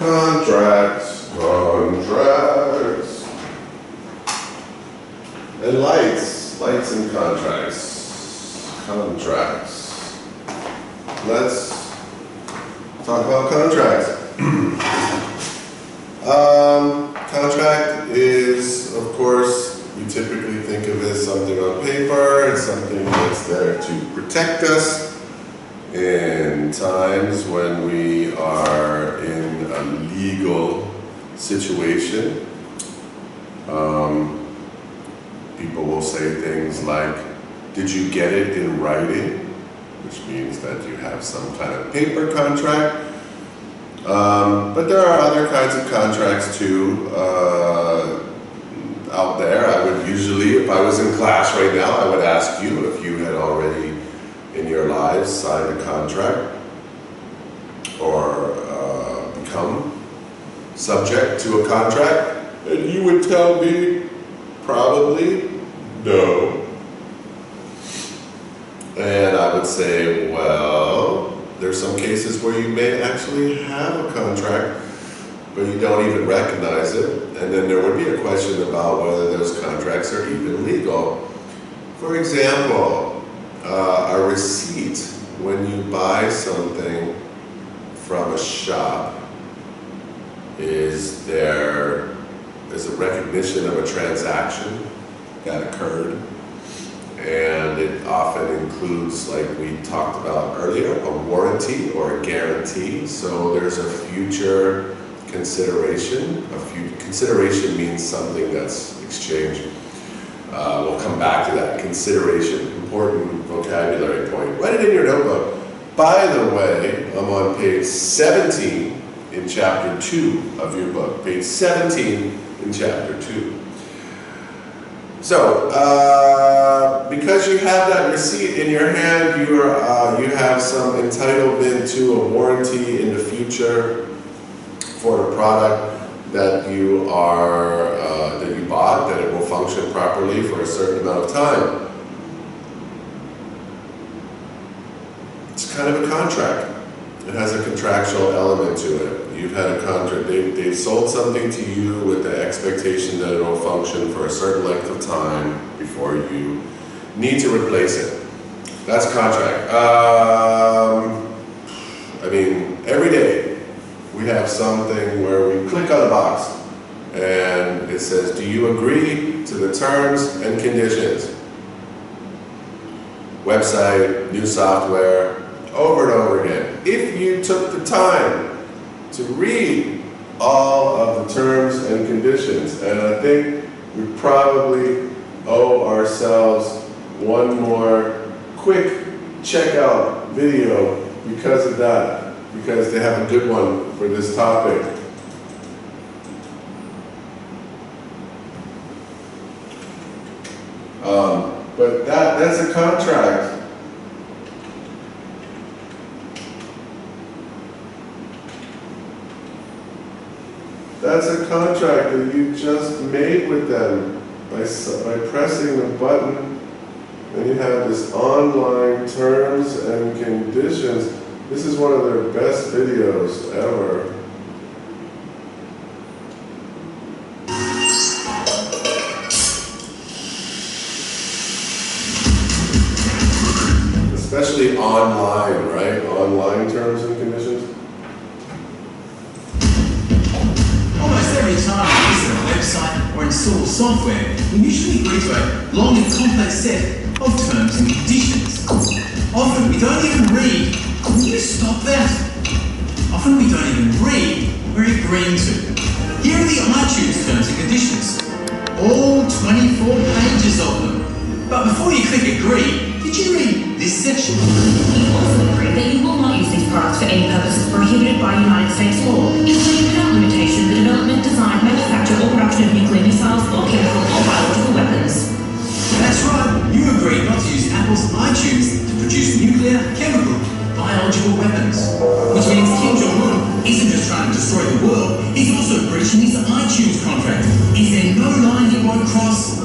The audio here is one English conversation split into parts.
Contracts, contracts. And lights and contracts. Contracts. Let's talk about contracts. Contract is, of course, we typically think of it as something on paper. It's something that's there to protect us in times when we are in a legal situation. People will say things like, did you get it in writing? Which means that you have some kind of paper contract. But there are other kinds of contracts too out there. I would usually, if I was in class right now, I would ask you if you had already in your lives signed a contract or become subject to a contract, and you would tell me probably no. And I would say, well, there's some cases where you may actually have a contract, but you don't even recognize it. And then there would be a question about whether those contracts are even legal. For example, a receipt, when you buy something from a shop, is a recognition of a transaction that occurred. And it often includes, like we talked about earlier, a warranty or a guarantee. So there's a future consideration. Consideration means something that's exchanged. We'll come back to that. Consideration, important vocabulary point. Write it in your notebook. By the way, I'm on page 17 in chapter 2 of your book. Page 17 in chapter 2. So, because you have that receipt in your hand, you have some entitlement to a warranty in the future for the product that you bought, that it will function properly for a certain amount of time. It's kind of a contract. It has a contractual element to it. You've had a contract. They've sold something to you with the expectation that it will function for a certain length of time before you need to replace it. That's contract. I mean, every day we have something where we click on a box and it says, do you agree to the terms and conditions? Website, new software, over and over again. If you took the time to read all of the terms and conditions, and I think we probably owe ourselves one more quick checkout video because of that, because they have a good one for this topic. But that's a contract. That's a contract that you just made with them by pressing the button, and you have this online terms and conditions. This is one of their best videos ever. Especially online, right? Online terms and conditions. Almost every time we visit a website or install software, we usually agree to a long and complex set of terms and conditions. Often we don't even read. Can you stop that? Often we don't even read what we're agreeing to. Here are the iTunes terms and conditions. All 24 pages of them. But before you click agree, did you read this section? You also agree that you will not use these products for any purposes prohibited by United States law, including without limitation the development, design, manufacture, or production of nuclear missiles or chemical or biological weapons. That's right, you agree not to use Apple's iTunes to produce nuclear, chemical, biological weapons. Which means Kim Jong-un isn't just trying to destroy the world, he's also breaching his iTunes contract. Is there no line he won't cross?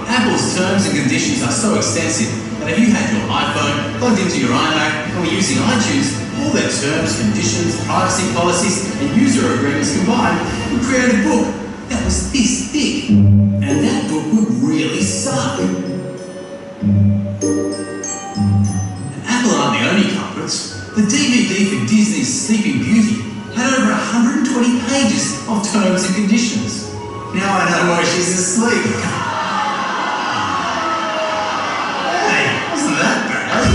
Apple's terms and conditions are so extensive that if you had your iPhone plugged into your iMac and were using iTunes, all their terms, conditions, privacy policies, and user agreements combined would create a book that was this thick. And that book would really suck. And Apple aren't the only culprits. The DVD for Disney's Sleeping Beauty had over 120 pages of terms and conditions. Now I know why she's asleep. Hey, wasn't that bad?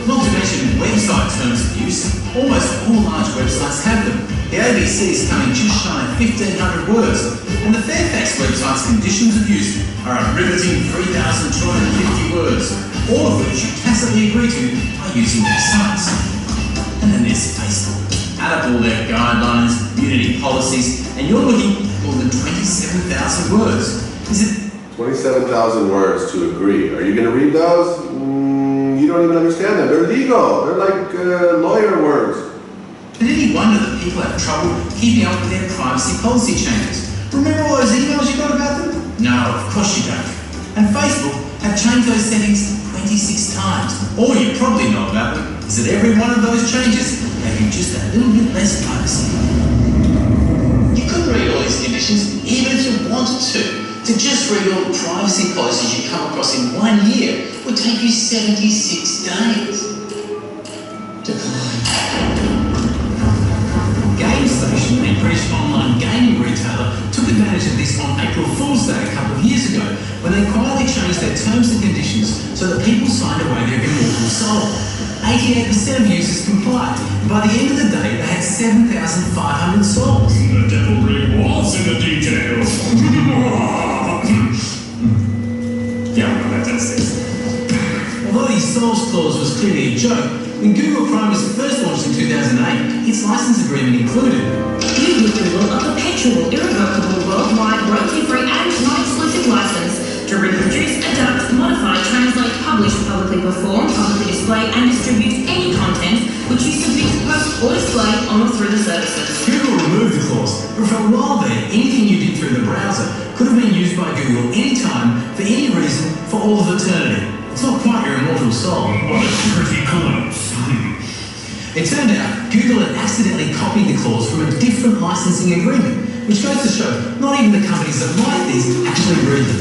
Not to mention website terms of use. Almost all large websites have them. The ABC is coming just shy of 1,500 words, and the Fairfax website's conditions of use are a riveting 3,250 words, all of which you tacitly agree to by using their sites. And then there's Facebook. Add up all their guidelines, community policies, and you're looking at more than 27,000 words. Is it 27,000 words to agree. Are you going to read those? You don't even understand them. They're legal. They're like lawyer words. And any wonder that people have trouble keeping up with their privacy policy changes? Remember all those emails you got about them? No, of course you don't. And Facebook have changed those settings 26 times. All you probably know about them is that every one of those changes gave you just a little bit less privacy. You couldn't read all these conditions even if you wanted to. To just read all the privacy policies you come across in 1 year would take you 76 days. GameStation, a British online gaming retailer, took advantage of this on April Fool's Day a couple of years ago when they quietly changed their terms and conditions so that people signed away their immortal soul. 88% of users complied, and by the end of the day they had 7,500 souls. The devil really was in the details. Yeah, I know that does. Although the souls clause was clearly a joke, when Google Chrome was first launched in 2008, its license agreement included You give Google a perpetual, irrevocable, worldwide, royalty-free and non-exclusive license to reproduce, adapt, modify, translate, publish, publicly perform, publicly display and distribute any content which you submit, post or display on or through the services. Google removed the clause, but for a while there, anything you did through the browser could have been used by Google anytime, for any reason, for all of eternity. It's not quite your immortal soul. What a pretty close. It turned out Google had accidentally copied the clause from a different licensing agreement, which goes to show not even the companies that write these actually read them.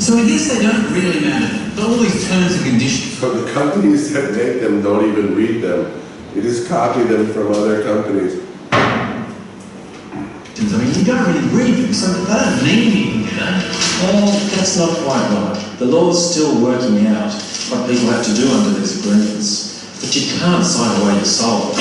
So I guess they don't really matter, but all these terms and conditions. So the companies that make them don't even read them. They just copy them from other companies. I mean, you don't really read them, so they don't mean anything, do they? Well, that's not quite right. The law's still working out what people have to do under these agreements. But you can't sign away your soul.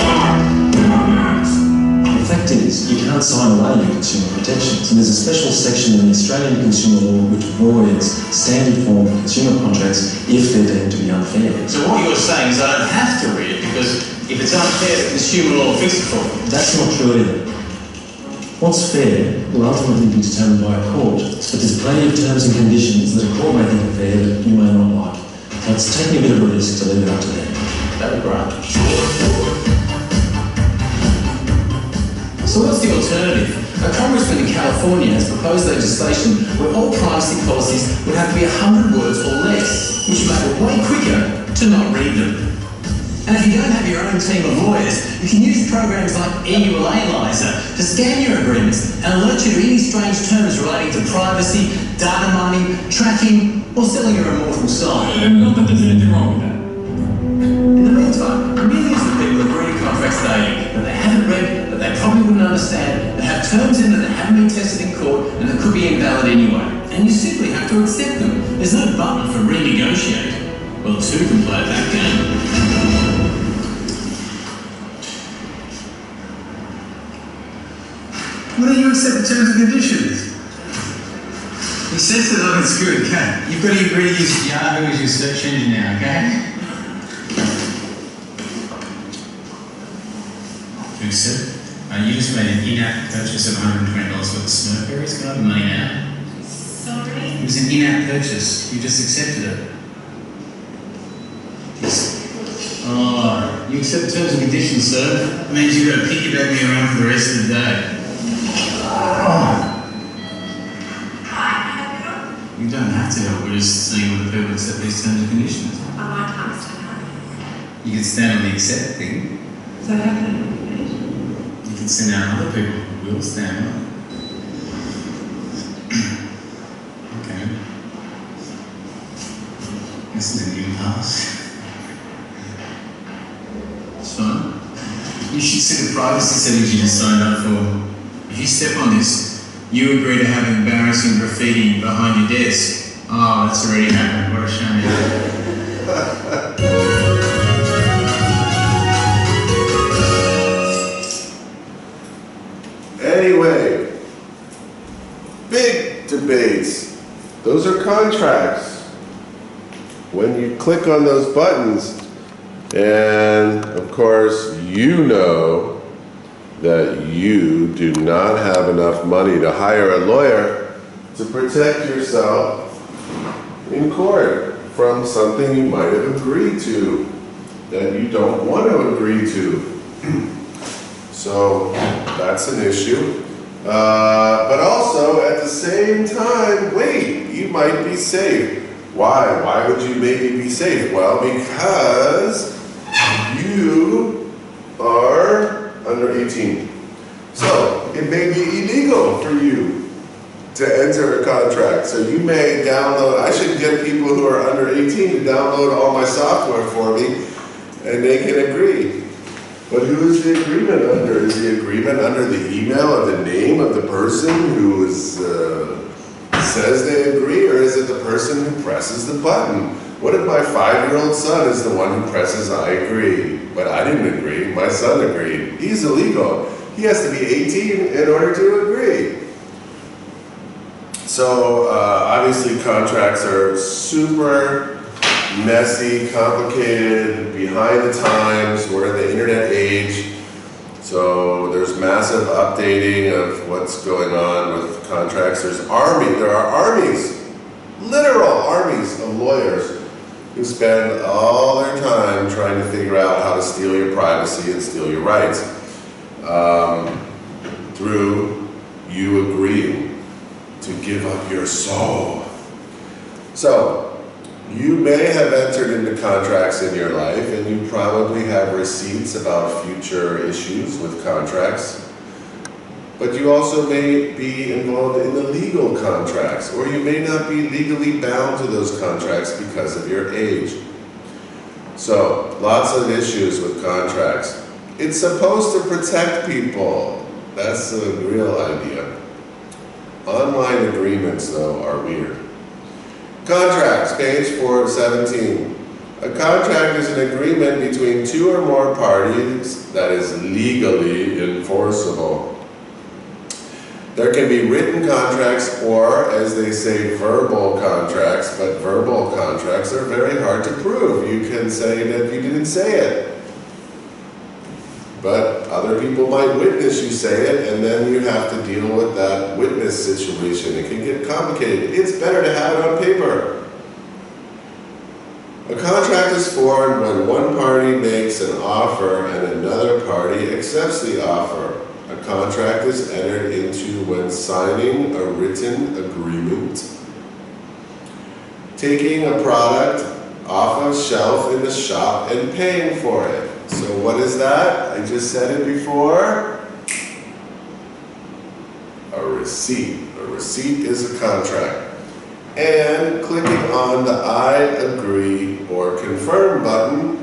The fact is, you can't sign away your consumer protections. And there's a special section in the Australian consumer law which voids standard form consumer contracts if they're deemed to be unfair. So what you're saying is I don't have to read it, because if it's unfair, the consumer law will fix it for me. That's not true either. What's fair will ultimately be determined by a court, but there's plenty of terms and conditions that a court may think are fair that you may not like. So it's taking a bit of a risk to leave it up to them. That'd be great. So what's the alternative? A congressman in California has proposed legislation where all privacy policies would have to be 100 words or less, which would make it way quicker to not read them. And if you don't have your own team of lawyers, you can use programs like EU Analyzer to scan your agreements and alert you to any strange terms relating to privacy, data mining, tracking, or selling your immortal soul. Not that there's anything wrong with that. In the meantime, millions of people are reading contracts daily that they haven't read, that they probably wouldn't understand, that have terms in that haven't been tested in court and that could be invalid anyway. And you simply have to accept them. There's no button for renegotiate. Well, two can play that game. Why don't you accept the terms and conditions? He says it like it's good, okay? You've got to agree to use Yahoo as your search engine now, okay? Sir, you just made an in-app purchase of $120 worth of Smurfberries. Can I have the money now? Sorry? It was an in-app purchase. You just accepted it. Yes. Oh, you accept terms and conditions, sir. That means you've got to piggyback me around for the rest of the day. Oh. You don't have to help, we're just seeing whether people accept these terms and conditions. I'd like to understand how. You can stand on the accept thing. So how can I help you? You can send out other people who will stand on. Okay. This is an impasse. It's fine. You should see the privacy settings you just signed up for. If you step on this, you agree to have embarrassing graffiti behind your desk. Oh, that's already happened. What a shame. Anyway, big debates. Those are contracts. When you click on those buttons, and of course, you know that you do not have enough money to hire a lawyer to protect yourself in court from something you might have agreed to that you don't want to agree to. So that's an issue. But also at the same time, wait, you might be safe. Why? Why would you maybe be safe? Well, because you are under 18. So it may be illegal for you to enter a contract. So you may download, I should get people who are under 18 to download all my software for me, and they can agree. But who is the agreement under? Is the agreement under the email or the name of the person who is, says they agree, or is it the person who presses the button? What if my 5-year-old son is the one who presses I agree, but I didn't agree, my son agreed? He's illegal. He has to be 18 in order to agree. So obviously contracts are super messy, complicated, behind the times. We're in the internet age. So there's massive updating of what's going on with contracts. There are armies, literal armies of lawyers who spend all their time trying to figure out how to steal your privacy and steal your rights through you agreeing to give up your soul. So, you may have entered into contracts in your life, and you probably have receipts about future issues with contracts. But you also may be involved in the legal contracts, or you may not be legally bound to those contracts because of your age. So, lots of issues with contracts. It's supposed to protect people. That's the real idea. Online agreements, though, are weird. Contracts, page 417. A contract is an agreement between two or more parties that is legally enforceable. There can be written contracts or, as they say, verbal contracts, but verbal contracts are very hard to prove. You can say that you didn't say it, but other people might witness you say it, and then you have to deal with that witness situation. It can get complicated. It's better to have it on paper. A contract is formed when one party makes an offer and another party accepts the offer. A contract is entered into when signing a written agreement, taking a product off a shelf in the shop and paying for it. So what is that? I just said it before. A receipt. A receipt is a contract. And clicking on the I agree or confirm button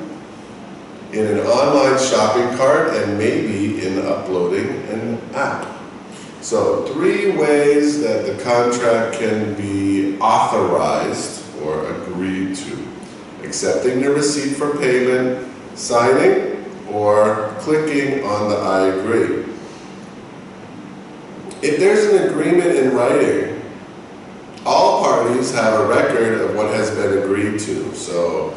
in an online shopping cart, and maybe in uploading an app. So 3 ways that the contract can be authorized or agreed to. Accepting the receipt for payment, signing, or clicking on the I agree. If there's an agreement in writing, all parties have a record of what has been agreed to. So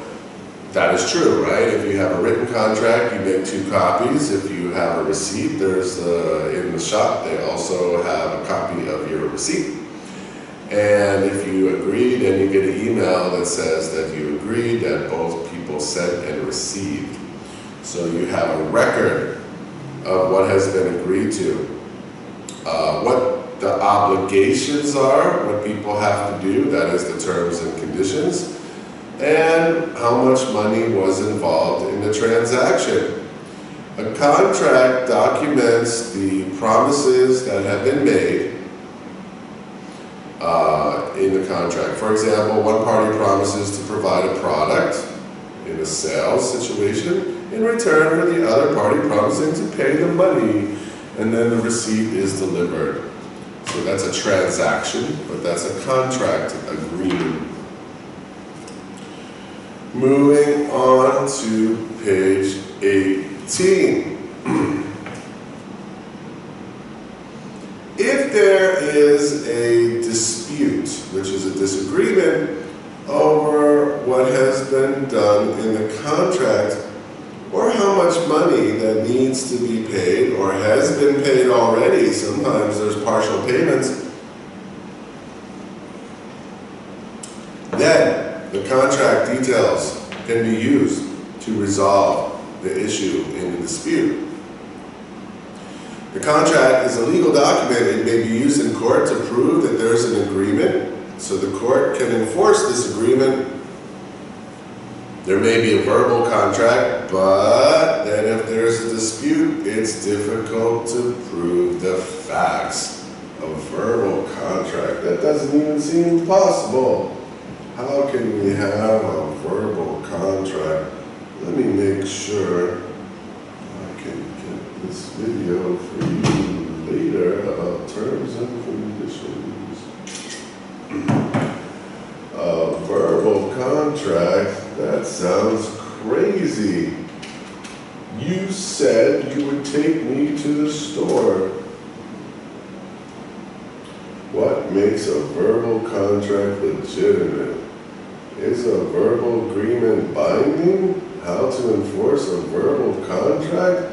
that is true, right? If you have a written contract, you make 2 copies. If you have a receipt, there's in the shop, they also have a copy of your receipt. And if you agree, then you get an email that says that you agreed, that both people sent and received. So you have a record of what has been agreed to. What the obligations are, what people have to do, that is the terms and conditions, and how much money was involved in the transaction. A contract documents the promises that have been made in the contract. For example, one party promises to provide a product in a sales situation in return for the other party promising to pay the money, and then the receipt is delivered. So that's a transaction, but that's a contract agreement. Moving on to page 18. If there is a dispute, which is a disagreement over what has been done in the contract, or how much money that needs to be paid or has been paid already, sometimes there's partial payments, then the contract details can be used to resolve the issue in the dispute. The contract is a legal document. It may be used in court to prove that there's an agreement, so the court can enforce this agreement. There may be a verbal contract, but then if there's a dispute, it's difficult to prove the facts. A verbal contract, that doesn't even seem possible. How can we have a verbal contract? Let me make sure I can get this video for you later about terms and conditions. A verbal contract, that sounds crazy. You said you would take me to the store. What makes a verbal contract legitimate? Is a verbal agreement binding? How to enforce a verbal contract?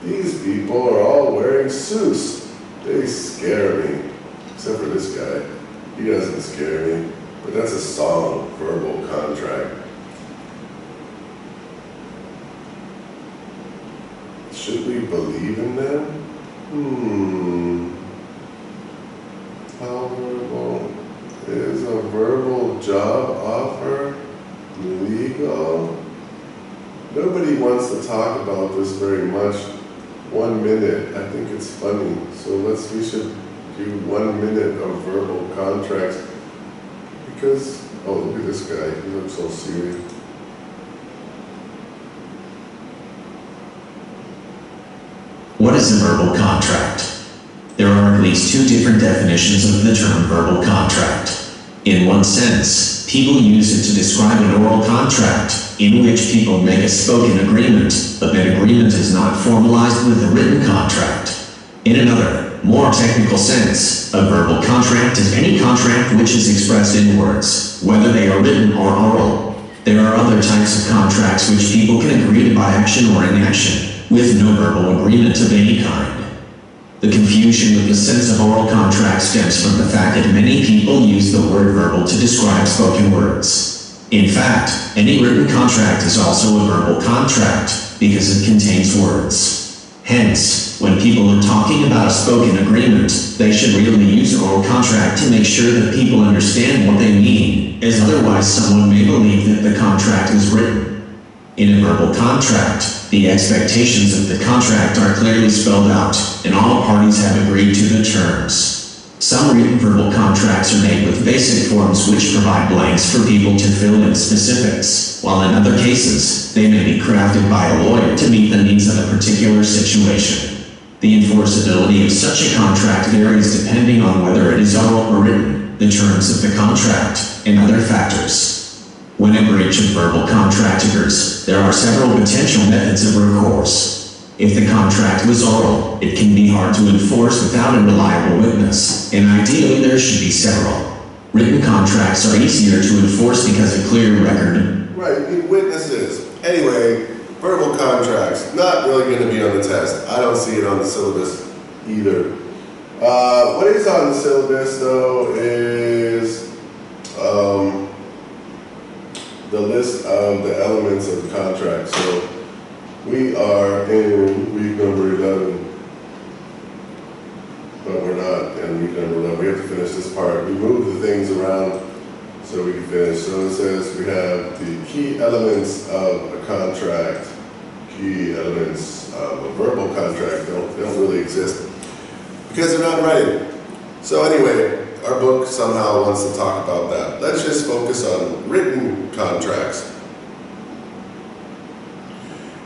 These people are all wearing suits. They scare me. Except for this guy. He doesn't scare me. But that's a song, verbal contract. Should we believe in them? How verbal? Is a verbal job offer legal? Nobody wants to talk about this very much. 1 minute, I think it's funny. So we should do 1 minute of verbal contracts. Because, oh, look at this guy, he looks so serious. What is a verbal contract? There are at least two different definitions of the term verbal contract. In one sense, people use it to describe an oral contract, in which people make a spoken agreement, but that agreement is not formalized with a written contract. In another, more technical sense, a verbal contract is any contract which is expressed in words, whether they are written or oral. There are other types of contracts which people can agree to by action or inaction, with no verbal agreement of any kind. The confusion with the sense of oral contract stems from the fact that many people use the word verbal to describe spoken words. In fact, any written contract is also a verbal contract, because it contains words. Hence, when people are talking about a spoken agreement, they should really use an oral contract to make sure that people understand what they mean, as otherwise someone may believe that the contract is written. In a verbal contract, the expectations of the contract are clearly spelled out, and all parties have agreed to the terms. Some written verbal contracts are made with basic forms which provide blanks for people to fill in specifics, while in other cases, they may be crafted by a lawyer to meet the needs of a particular situation. The enforceability of such a contract varies depending on whether it is oral or written, the terms of the contract, and other factors. When a breach of verbal contract occurs, there are several potential methods of recourse. If the contract was oral, it can be hard to enforce without a reliable witness, and ideally there should be several. Written contracts are easier to enforce because of clear record. Right, need witnesses. Anyway, verbal contracts, not really going to be on the test. I don't see it on the syllabus either. What is on the syllabus though is the list of the elements of the contract. So we are in week number 11, but we're not, and we have to finish this part. We moved the things around so we can finish. So it says we have the key elements of a contract, key elements of a verbal contract. They don't really exist because they're not in writing. So anyway, our book somehow wants to talk about that. Let's just focus on written contracts.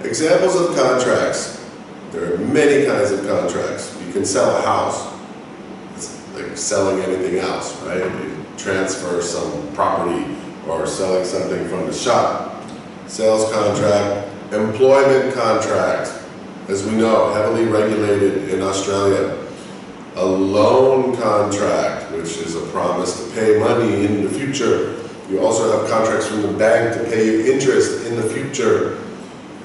Examples of contracts. There are many kinds of contracts. You can sell a house. It's like selling anything else, right? You transfer some property or selling something from the shop. Sales contract, employment contract, as we know, heavily regulated in Australia. A loan contract, which is a promise to pay money in the future. You also have contracts from the bank to pay you interest in the future.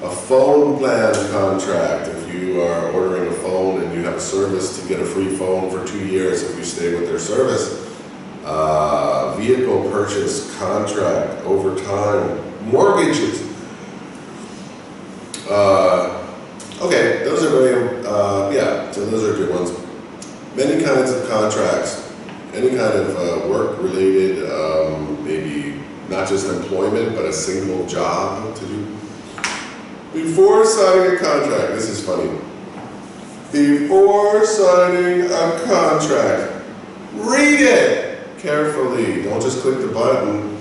A phone plan contract, if you are ordering a phone and you have a service to get a free phone for 2 years if you stay with their service. Vehicle purchase contract over time. Mortgages. Okay, those are very, so those are good ones. Many kinds of contracts, any kind of work-related, maybe not just employment, but a single job to do. Before signing a contract, this is funny. Before signing a contract, read it carefully. Don't just click the button.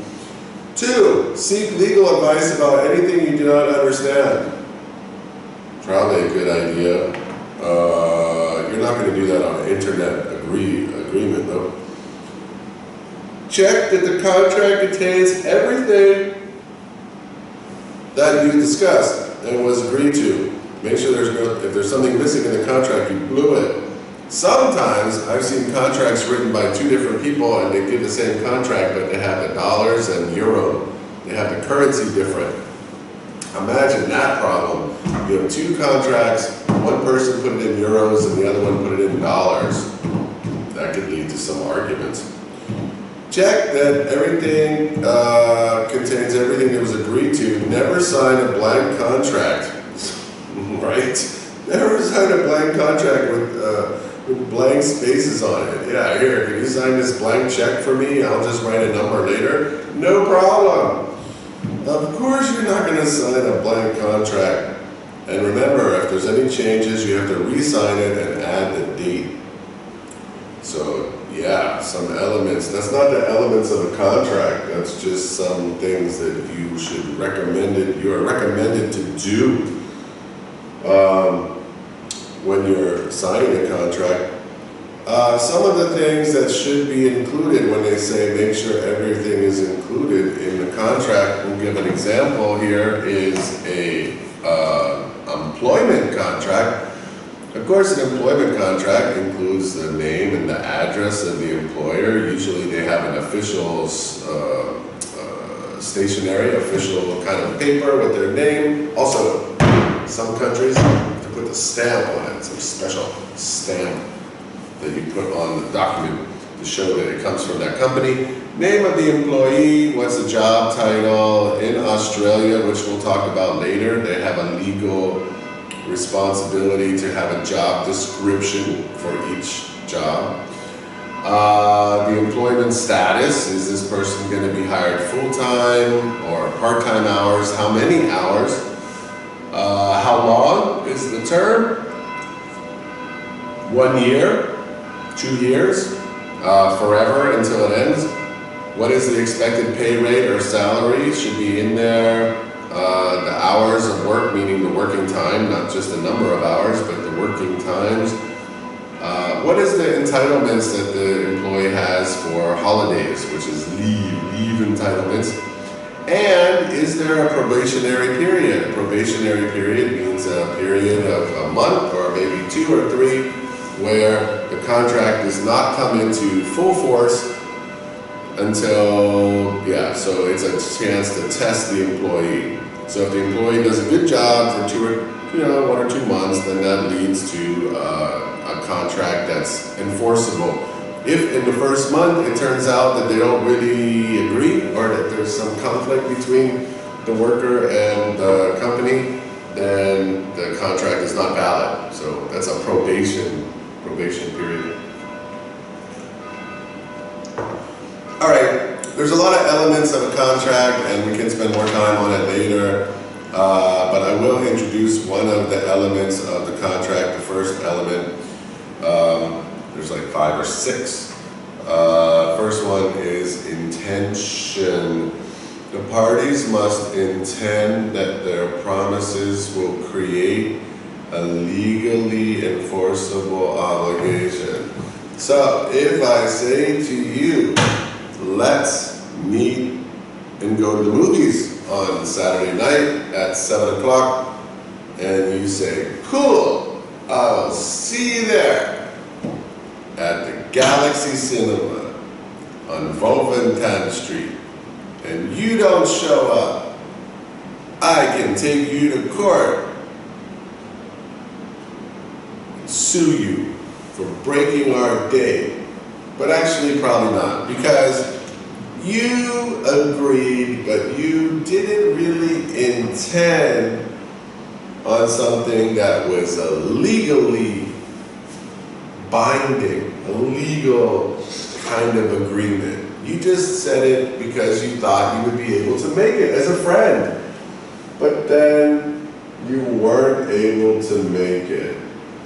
2, seek legal advice about anything you do not understand. Probably a good idea. You're not going to do that on an internet agreement though. Check that the contract contains everything that you discussed and was agreed to. Make sure if there's something missing in the contract, you blew it. Sometimes I've seen contracts written by 2 different people and they give the same contract, but they have the dollars and euro. They have the currency different. Imagine that problem. You have 2 contracts, one person put it in euros and the other one put it in dollars. That could lead to some arguments. Check that everything contains everything that was agreed to. Never sign a blank contract, right? Never sign a blank contract with blank spaces on it. Yeah, here, can you sign this blank check for me? I'll just write a number later. No problem. Of course you're not going to sign a blank contract. And remember, if there's any changes, you have to re-sign it and add the date. So, yeah, some elements. That's not the elements of a contract. That's just some things that you are recommended to do when you're signing a contract. Some of the things that should be included when they say make sure everything is included in the contract. We'll give an example here is a employment contract. Of course, an employment contract includes the name and the address of the employer. Usually they have an official stationery, official kind of paper with their name. Also, some countries have to put the stamp on it, some special stamp that you put on the document to show that it comes from that company. Name of the employee, what's the job title. In Australia, which we'll talk about later, they have a legal responsibility to have a job description for each job. The employment status, is this person going to be hired full-time or part-time hours? How many hours? How long is the term? 1 year? 2 years? Forever until it ends? What is the expected pay rate or salary? Should be in there. The hours of work, meaning the working time, not just the number of hours, but the working times. What is the entitlements that the employee has for holidays, which is leave entitlements? And is there a probationary period? A probationary period means a period of a month or maybe 2 or 3 where the contract does not come into full force until, so it's a chance to test the employee. So if the employee does a good job for 1 or 2 months, then that leads to a contract that's enforceable. If in the first month it turns out that they don't really agree or that there's some conflict between the worker and the company, then the contract is not valid. So that's a probation period. there's a lot of elements of a contract, and we can spend more time on it later. But I will introduce one of the elements of the contract. The first element, there's like 5 or 6. First one is intention. The parties must intend that their promises will create a legally enforceable obligation. So if I say to you, let's meet and go to the movies on Saturday night at 7 o'clock, and you say, cool, I'll see you there at the Galaxy Cinema on Volventan Street, and you don't show up, I can take you to court and sue you for breaking our date. But actually probably not, because you agreed, but you didn't really intend on something that was a legally binding, a legal kind of agreement. You just said it because you thought you would be able to make it as a friend. But then you weren't able to make it.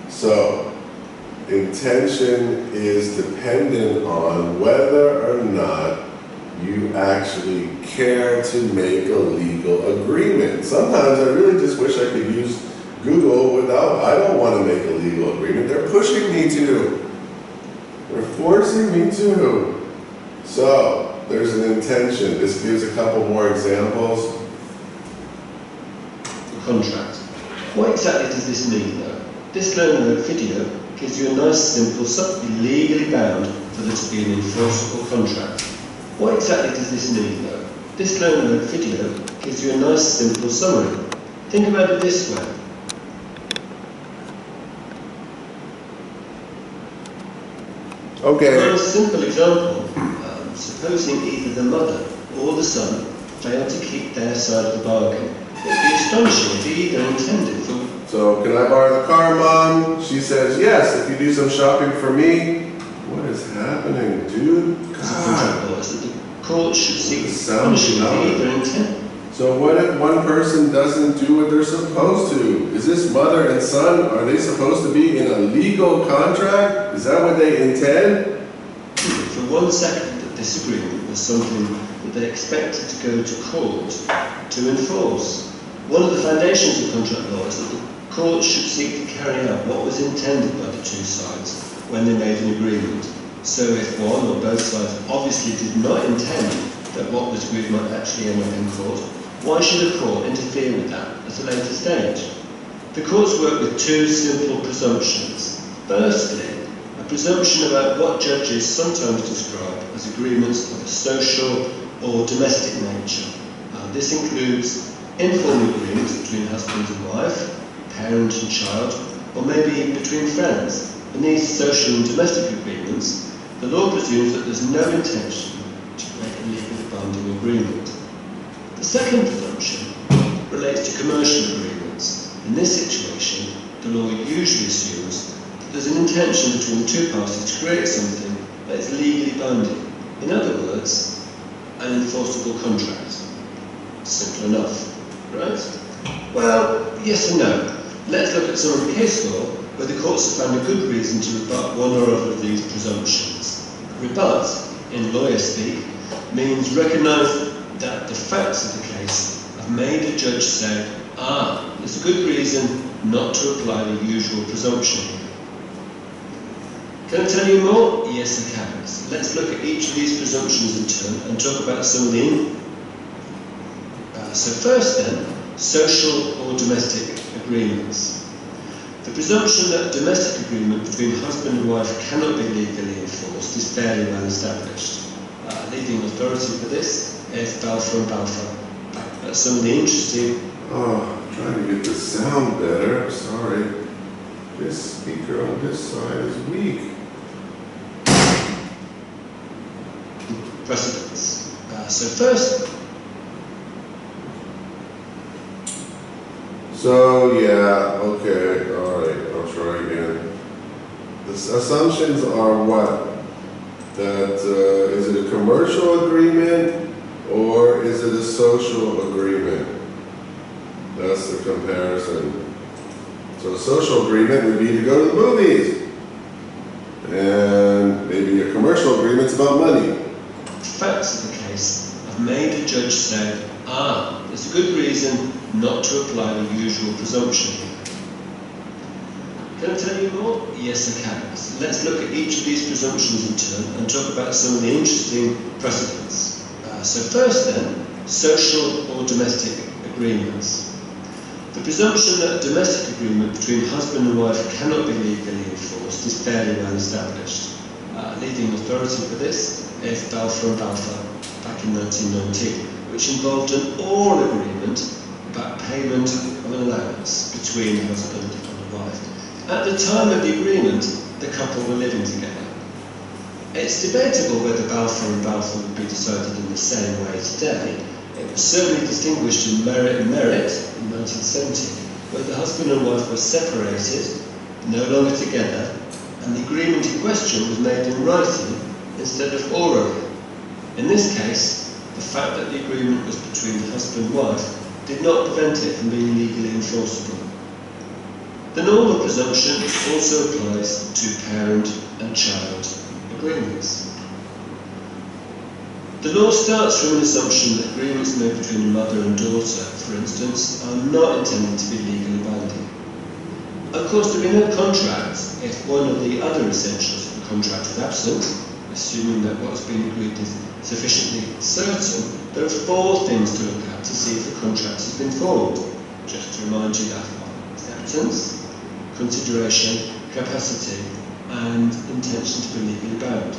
So, intention is dependent on whether or not you actually care to make a legal agreement. Sometimes I really just wish I could use Google without, I don't want to make a legal agreement. They're pushing me to. They're forcing me to. So, there's an intention. This gives a couple more examples. The contract. What exactly does this mean though? This learning video gives you a nice simple, something legally bound for there to be an enforceable contract. What exactly does this mean though? This learning video gives you a nice simple summary. Think about it this way. Okay. For a simple example, supposing either the mother or the son failed to keep their side of the bargain, it would be astonishing if either intended for... So, can I borrow the car, Mom? She says, yes, if you do some shopping for me. What is happening, dude? God. The court should seek Sounds punishment for either intent. So what if one person doesn't do what they're supposed to? Is this mother and son, are they supposed to be in a legal contract? Is that what they intend? For 1 second, that this agreement was something that they expected to go to court to enforce. One of the foundations of contract law is that the court should seek to carry out what was intended by the two sides when they made an agreement. So if one or both sides obviously did not intend that what was agreed might actually end up in court, why should a court interfere with that at a later stage? The courts work with 2 simple presumptions. Firstly, a presumption about what judges sometimes describe as agreements of a social or domestic nature. This includes informal agreements between husband and wife, parent and child, or maybe between friends. In these social and domestic agreements, the law presumes that there's no intention to make a legally binding agreement. The second presumption relates to commercial agreements. In this situation, the law usually assumes that there's an intention between the two parties to create something that is legally binding. In other words, an enforceable contract. Simple enough, right? Well, yes and no. Let's look at some of the case law where the courts have found a good reason to rebut one or other of these presumptions. Rebut, in lawyer speak, means recognise that the facts of the case have made a judge say, there's a good reason not to apply the usual presumption. Can I tell you more? Yes, I can. So let's look at each of these presumptions in turn and talk about some of the So first then, social or domestic agreements. The presumption that a domestic agreement between husband and wife cannot be legally enforced is fairly well established. Leading authority for this is Balfour and Balfour. Some of the interesting... I'm trying to get the sound better, sorry. This speaker on this side is weak. Precedents. So first... So, yeah, okay, alright, I'll try again. The assumptions are what? that is it a commercial agreement or is it a social agreement? That's the comparison. So a social agreement would be to go to the movies. And maybe a commercial agreement's about money. Facts of the case have made the judge say, there's a good reason not to apply the usual presumption here. Can I tell you more? Yes, I can. So let's look at each of these presumptions in turn and talk about some of the interesting precedents. So first then, social or domestic agreements. The presumption that a domestic agreement between husband and wife cannot be legally enforced is fairly well established. Leading authority for this is Balfour and Balfour back in 1919, which involved an oral agreement about payment of an allowance between the husband and the wife. At the time of the agreement, the couple were living together. It's debatable whether Balfour and Balfour would be decided in the same way today. It was certainly distinguished in merit in 1970, where the husband and wife were separated, no longer together, and the agreement in question was made in writing instead of orally. In this case, the fact that the agreement was between the husband and wife did not prevent it from being legally enforceable. The normal presumption also applies to parent and child agreements. The law starts from an assumption that agreements made between a mother and daughter, for instance, are not intended to be legally binding. Of course, there will be no contract if one of the other essentials of the contract is absent, assuming that what's been agreed is sufficiently certain. There are 4 things to look at to see if the contract has been formed. Just to remind you that are acceptance, consideration, capacity, and intention to be legally bound.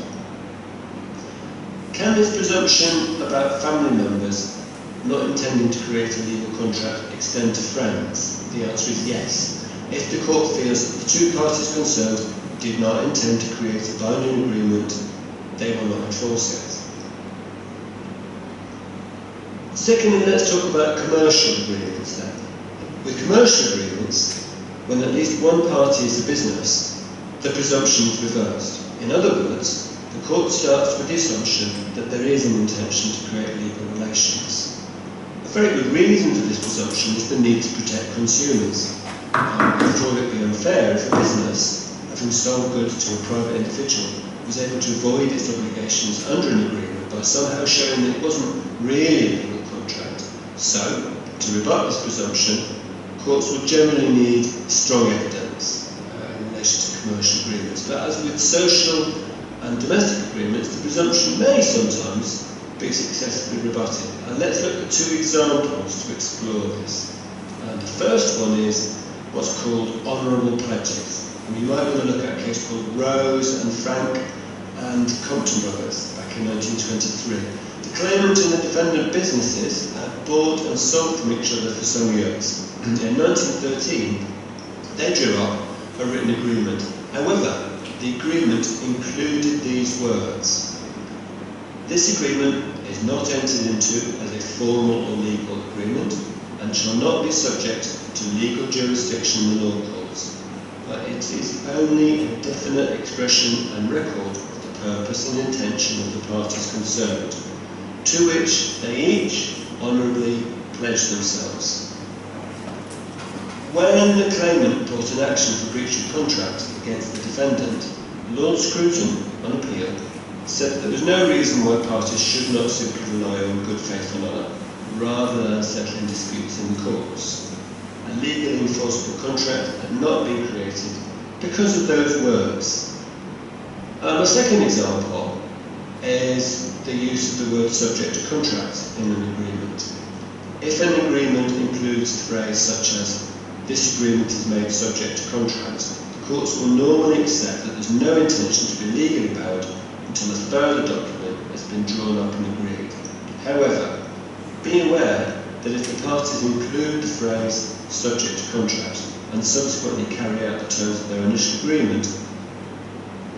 Can this presumption about family members not intending to create a legal contract extend to friends? The answer is yes. If the court feels that the 2 parties concerned did not intend to create a binding agreement, they will not enforce it. Secondly, let's talk about commercial agreements then. With commercial agreements, when at least one party is a business, the presumption is reversed. In other words, the court starts with the assumption that there is an intention to create legal relations. A very good reason for this presumption is the need to protect consumers. After all, it would be unfair if a business, having sold goods to a private individual, was able to avoid its obligations under an agreement by somehow showing that it wasn't really a legal contract. So, to rebut this presumption, courts would generally need strong evidence in relation to commercial agreements. But as with social and domestic agreements, the presumption may sometimes be successfully rebutted. And let's look at 2 examples to explore this. The first one is what's called honourable pledges. And you might want to look at a case called Rose and Frank and Compton Brothers back in 1923. The claimant and the defendant businesses had bought and sold from each other for some years. In 1913, they drew up a written agreement. However, the agreement included these words: "This agreement is not entered into as a formal or legal agreement and shall not be subject to legal jurisdiction in the law courts, but it is only a definite expression and record of the purpose and intention of the parties concerned, to which they each honourably pledge themselves." When the claimant brought an action for breach of contract against the defendant, Lord Scruton, on appeal, said that there was no reason why parties should not simply rely on good faith and honour, rather than settling disputes in the courts. A legally enforceable contract had not been created because of those words. A second example is the use of the word subject to contract in an agreement. If an agreement includes a phrase such as "this agreement is made subject to contract," the courts will normally accept that there's no intention to be legally bound until a further document has been drawn up and agreed. However, be aware that if the parties include the phrase "subject to contract" and subsequently carry out the terms of their initial agreement,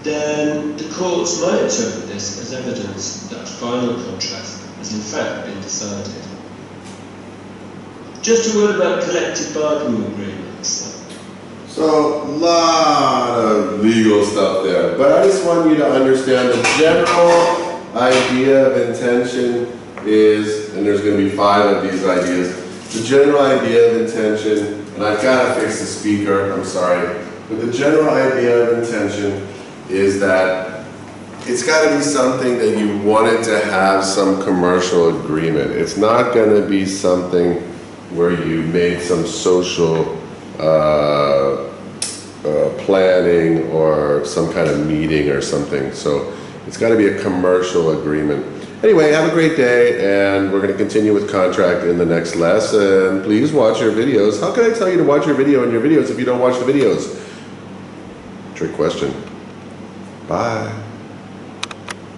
then the courts might interpret this as evidence that a final contract has in fact been decided. Just a word about collective bargaining agreements. So, a lot of legal legal stuff there. But I just want you to understand the general idea of intention is, and there's going to be 5 of these ideas. The general idea of intention, and I've got to fix the speaker, I'm sorry, but the general idea of intention is that it's got to be something that you wanted to have some commercial agreement. It's not going to be something where you made some social planning or some kind of meeting or something. So it's got to be a commercial agreement. Anyway, have a great day, and we're going to continue with contract in the next lesson. Please watch your videos. How can I tell you to watch your video in your videos if you don't watch the videos? Trick question. Bye.